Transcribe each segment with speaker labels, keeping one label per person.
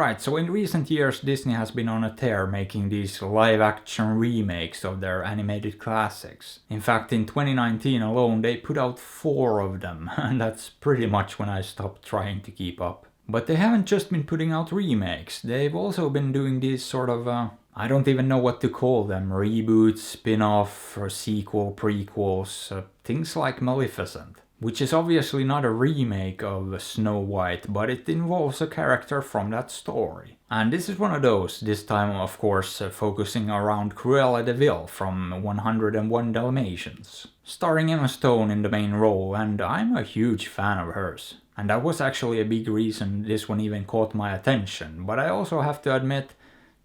Speaker 1: Alright, so in recent years Disney has been on a tear making these live-action remakes of their animated classics. In fact, in 2019 alone they put out 4 of them, and that's pretty much when I stopped trying to keep up. But they haven't just been putting out remakes, they've also been doing these sort of, I don't even know what to call them, reboots, spin-off, or sequel, prequels, things like Maleficent. Which is obviously not a remake of Snow White, but it involves a character from that story. And this is one of those, this time of course focusing around Cruella de Vil from 101 Dalmatians. Starring Emma Stone in the main role, and I'm a huge fan of hers. And that was actually a big reason this one even caught my attention, but I also have to admit,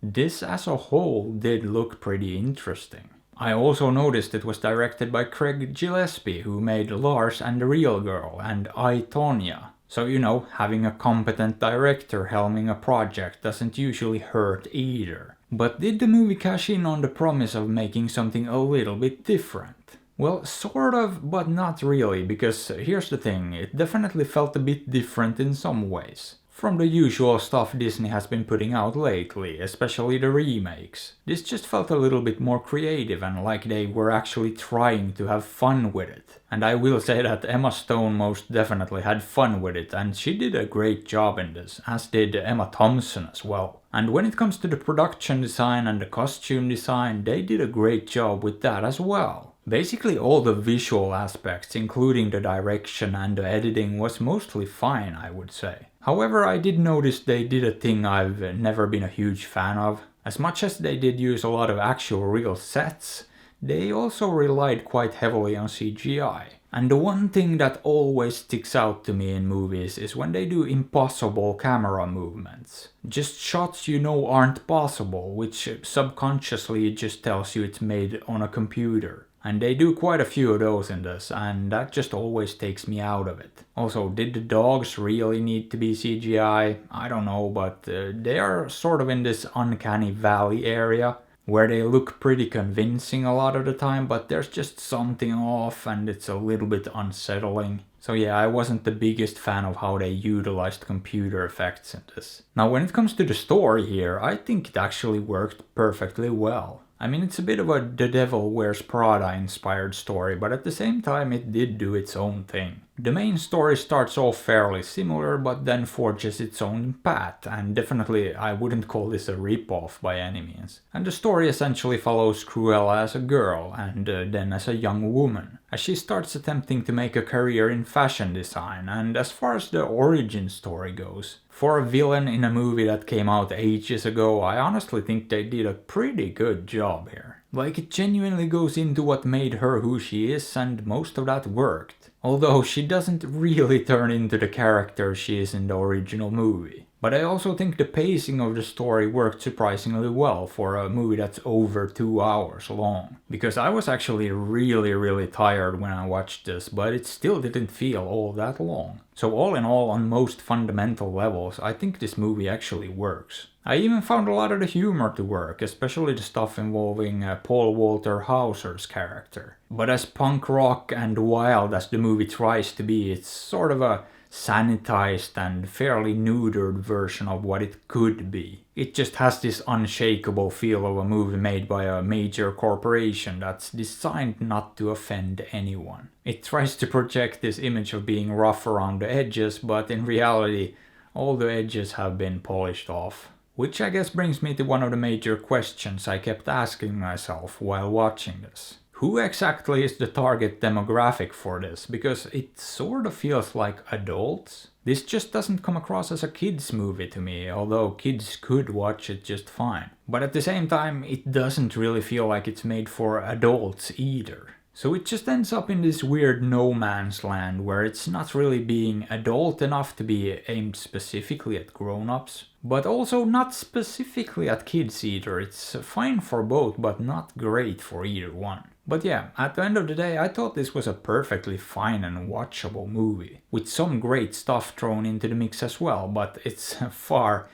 Speaker 1: this as a whole did look pretty interesting. I also noticed it was directed by Craig Gillespie, who made Lars and the Real Girl and I, Tonya. So you know, having a competent director helming a project doesn't usually hurt either. But did the movie cash in on the promise of making something a little bit different? Well, sort of, but not really, because here's the thing, it definitely felt a bit different in some ways. From the usual stuff Disney has been putting out lately, especially the remakes. This just felt a little bit more creative and like they were actually trying to have fun with it. And I will say that Emma Stone most definitely had fun with it, and she did a great job in this, as did Emma Thompson as well. And when it comes to the production design and the costume design, they did a great job with that as well. Basically all the visual aspects, including the direction and the editing, was mostly fine, I would say. However, I did notice they did a thing I've never been a huge fan of. As much as they did use a lot of actual real sets, they also relied quite heavily on CGI. And the one thing that always sticks out to me in movies is when they do impossible camera movements. Just shots you know aren't possible, which subconsciously just tells you it's made on a computer. And they do quite a few of those in this, and that just always takes me out of it. Also, did the dogs really need to be CGI? I don't know, but they are sort of in this uncanny valley area, where they look pretty convincing a lot of the time, but there's just something off and it's a little bit unsettling. So yeah, I wasn't the biggest fan of how they utilized computer effects in this. Now when it comes to the story here, I think it actually worked perfectly well. I mean, it's a bit of a The Devil Wears Prada inspired story, but at the same time it did do its own thing. The main story starts off fairly similar, but then forges its own path, and definitely I wouldn't call this a rip-off by any means. And the story essentially follows Cruella as a girl, and then as a young woman, as she starts attempting to make a career in fashion design, and as far as the origin story goes, for a villain in a movie that came out ages ago, I honestly think they did a pretty good job here. Like, it genuinely goes into what made her who she is, and most of that worked. Although she doesn't really turn into the character she is in the original movie. But I also think the pacing of the story worked surprisingly well for a movie that's over 2 hours long. Because I was actually really tired when I watched this, but it still didn't feel all that long. So all in all, on most fundamental levels, I think this movie actually works. I even found a lot of the humor to work, especially the stuff involving Paul Walter Hauser's character. But as punk rock and wild as the movie tries to be, it's sort of a sanitized and fairly neutered version of what it could be. It just has this unshakable feel of a movie made by a major corporation that's designed not to offend anyone. It tries to project this image of being rough around the edges, but in reality, all the edges have been polished off. Which I guess brings me to one of the major questions I kept asking myself while watching this. Who exactly is the target demographic for this? Because it sort of feels like adults. This just doesn't come across as a kids movie to me, although kids could watch it just fine. But at the same time, it doesn't really feel like it's made for adults either. So it just ends up in this weird no man's land where it's not really being adult enough to be aimed specifically at grown-ups, but also not specifically at kids either. It's fine for both, but not great for either one. But yeah, at the end of the day, I thought this was a perfectly fine and watchable movie, with some great stuff thrown into the mix as well, but it's far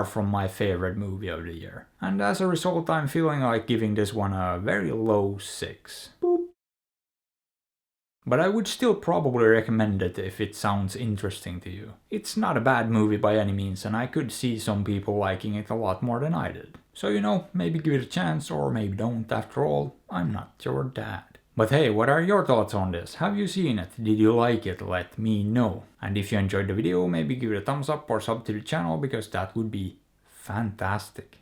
Speaker 1: from my favorite movie of the year. And as a result, I'm feeling like giving this one a very low 6. Boop. But I would still probably recommend it if it sounds interesting to you. It's not a bad movie by any means, and I could see some people liking it a lot more than I did. So maybe give it a chance, or maybe don't. After all, I'm not your dad. But hey, what are your thoughts on this? Have you seen it? Did you like it? Let me know. And if you enjoyed the video, maybe give it a thumbs up or sub to the channel, because that would be fantastic.